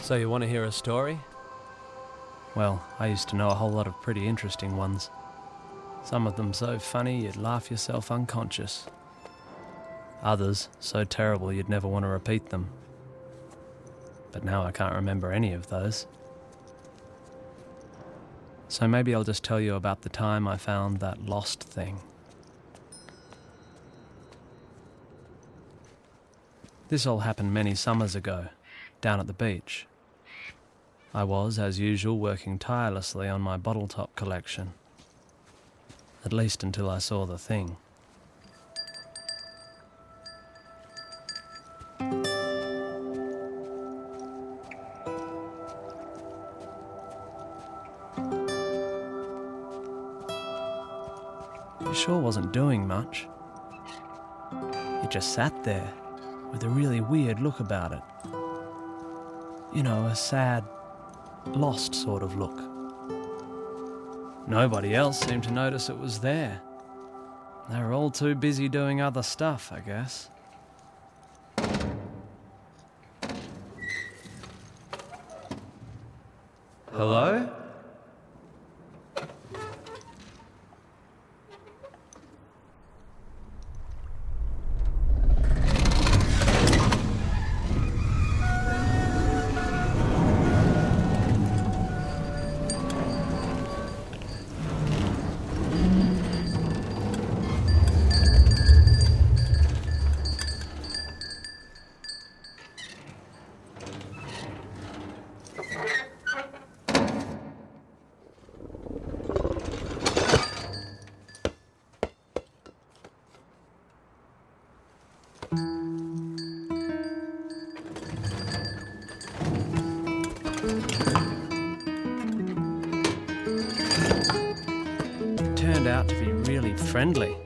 So you want to hear a story? Well, I used to know a whole lot of pretty interesting ones. Some of them so funny you'd laugh yourself unconscious. Others so terrible you'd never want to repeat them. But now I can't remember any of those. So maybe I'll just tell you about the time I found that lost thing. This all happened many summers ago, down at the beach. I was, as usual, working tirelessly on my bottle top collection. At least until I saw the thing. It sure wasn't doing much. It just sat there, with a really weird look about it. You know, a sad, lost sort of look. Nobody else seemed to notice it was there. They were all too busy doing other stuff, I guess. Hello? Turned out to be really friendly,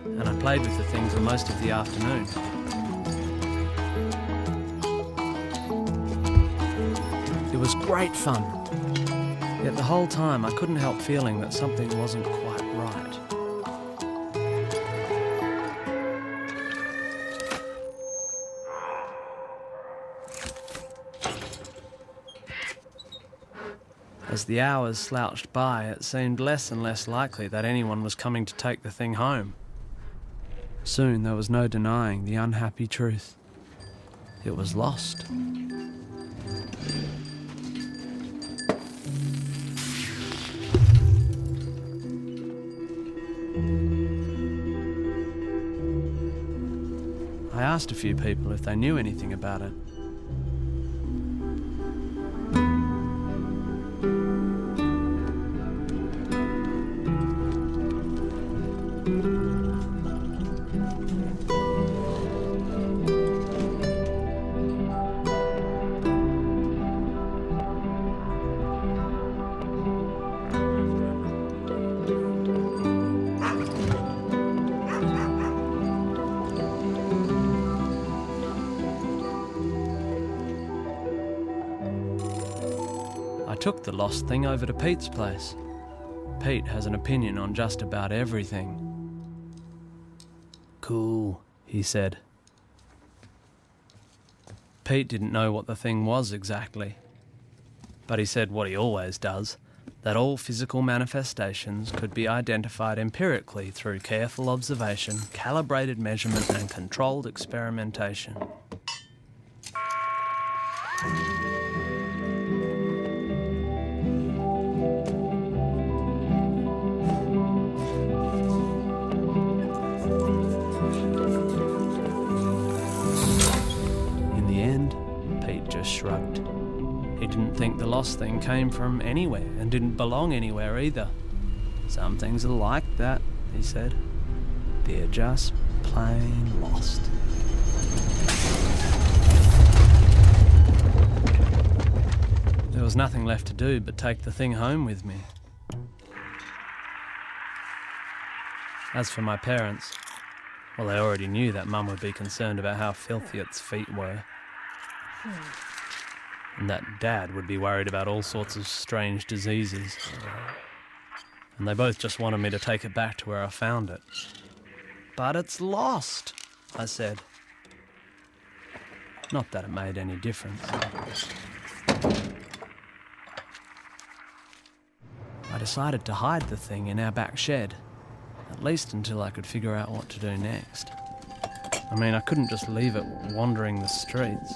and I played with the thing for most of the afternoon. It was great fun, yet the whole time I couldn't help feeling that something wasn't quite right. As the hours slouched by, it seemed less and less likely that anyone was coming to take the thing home. Soon there was no denying the unhappy truth. It was lost. I asked a few people if they knew anything about it. I took the lost thing over to Pete's place. Pete has an opinion on just about everything. Cool, he said. Pete didn't know what the thing was exactly, but he said what he always does, that all physical manifestations could be identified empirically through careful observation, calibrated measurement and controlled experimentation. Just shrugged. He didn't think the lost thing came from anywhere and didn't belong anywhere either. Some things are like that, he said. They're just plain lost. There was nothing left to do but take the thing home with me. As for my parents, well, they already knew that Mum would be concerned about how filthy its feet were. And that Dad would be worried about all sorts of strange diseases. And they both just wanted me to take it back to where I found it. But it's lost, I said. Not that it made any difference. I decided to hide the thing in our back shed, at least until I could figure out what to do next. I mean, I couldn't just leave it wandering the streets.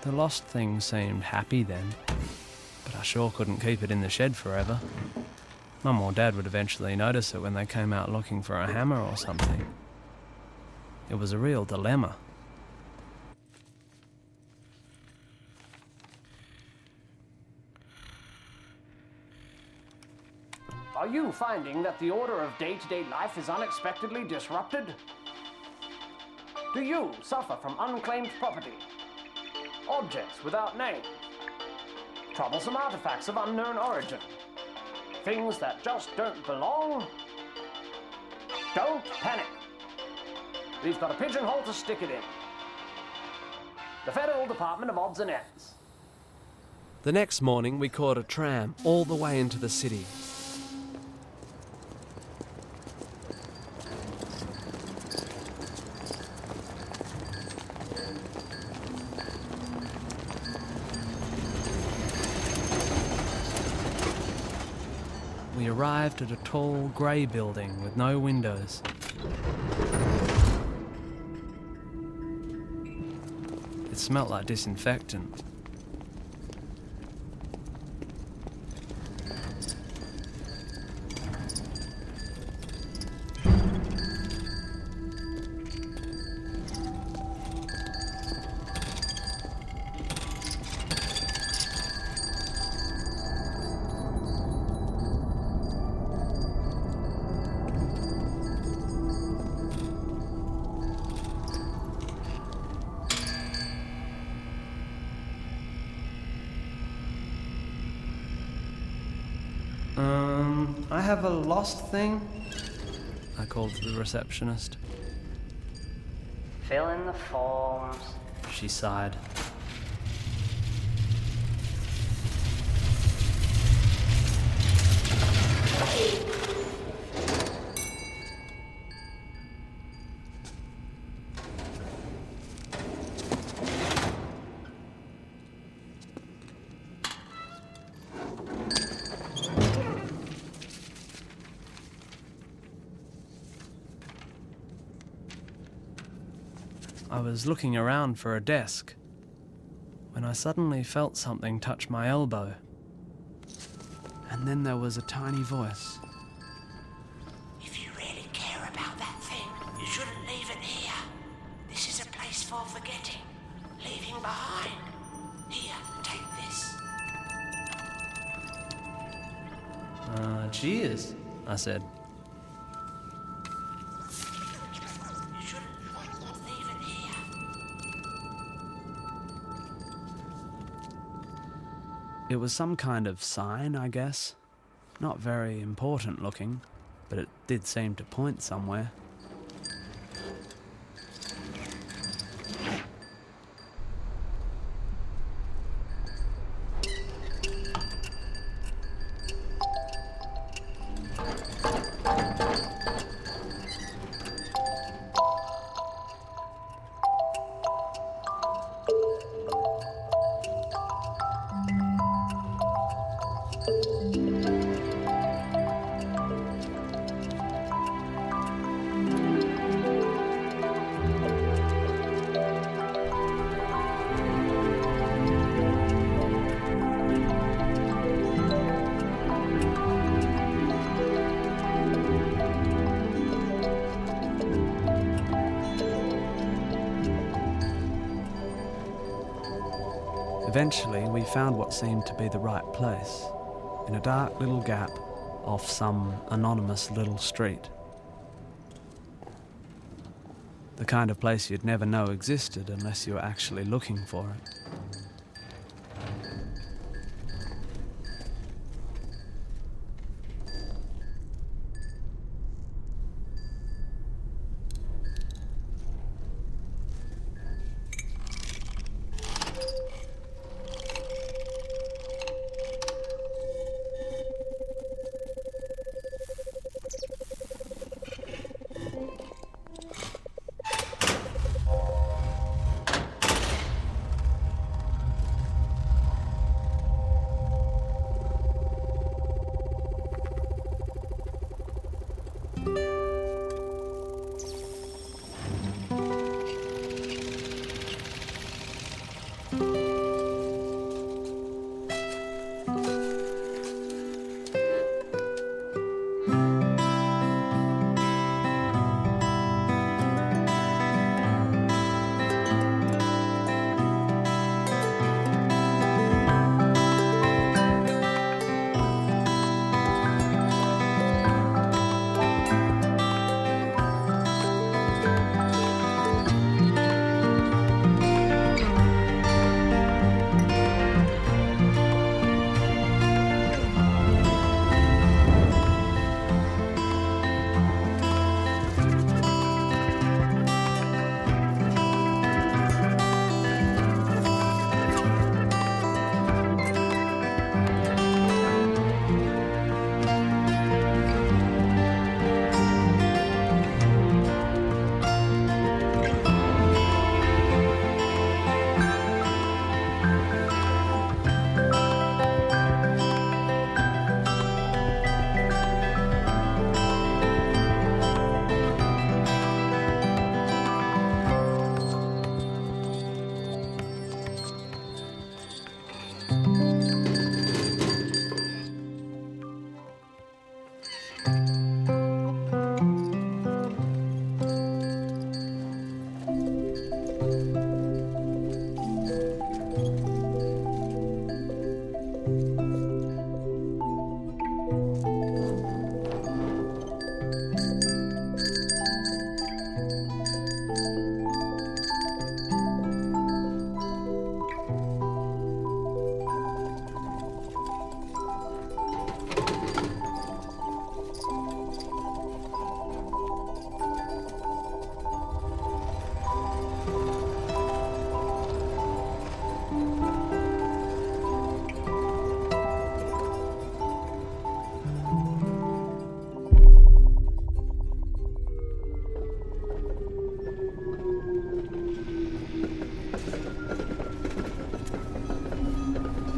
The lost thing seemed happy then, but I sure couldn't keep it in the shed forever. Mum or Dad would eventually notice it when they came out looking for a hammer or something. It was a real dilemma. Are you finding that the order of day-to-day life is unexpectedly disrupted? Do you suffer from unclaimed property? Objects without names? Troublesome artifacts of unknown origin? Things that just don't belong? Don't panic. We've got a pigeonhole to stick it in. The Federal Department of Odds and Ends. The next morning we caught a tram all the way into the city. We arrived at a tall, grey building with no windows. It smelt like disinfectant. I have a lost thing, I called to the receptionist. Fill in the forms. She sighed. I was looking around for a desk when I suddenly felt something touch my elbow. And then there was a tiny voice. If you really care about that thing, you shouldn't leave it here. This is a place for forgetting, leaving behind. Here, take this. Cheers, I said. You shouldn't leave it here. It was some kind of sign, I guess. Not very important looking, but it did seem to point somewhere. Eventually, we found what seemed to be the right place, in a dark little gap off some anonymous little street. The kind of place you'd never know existed unless you were actually looking for it.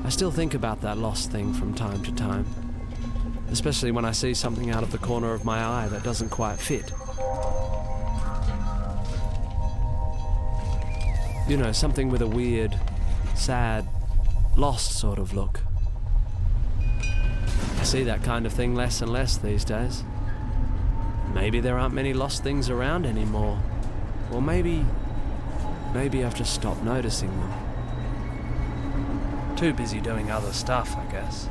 I still think about that lost thing from time to time, especially when I see something out of the corner of my eye that doesn't quite fit. You know, something with a weird, sad, lost sort of look. I see that kind of thing less and less these days. Maybe there aren't many lost things around anymore. Or maybe I've just stopped noticing them. Too busy doing other stuff, I guess.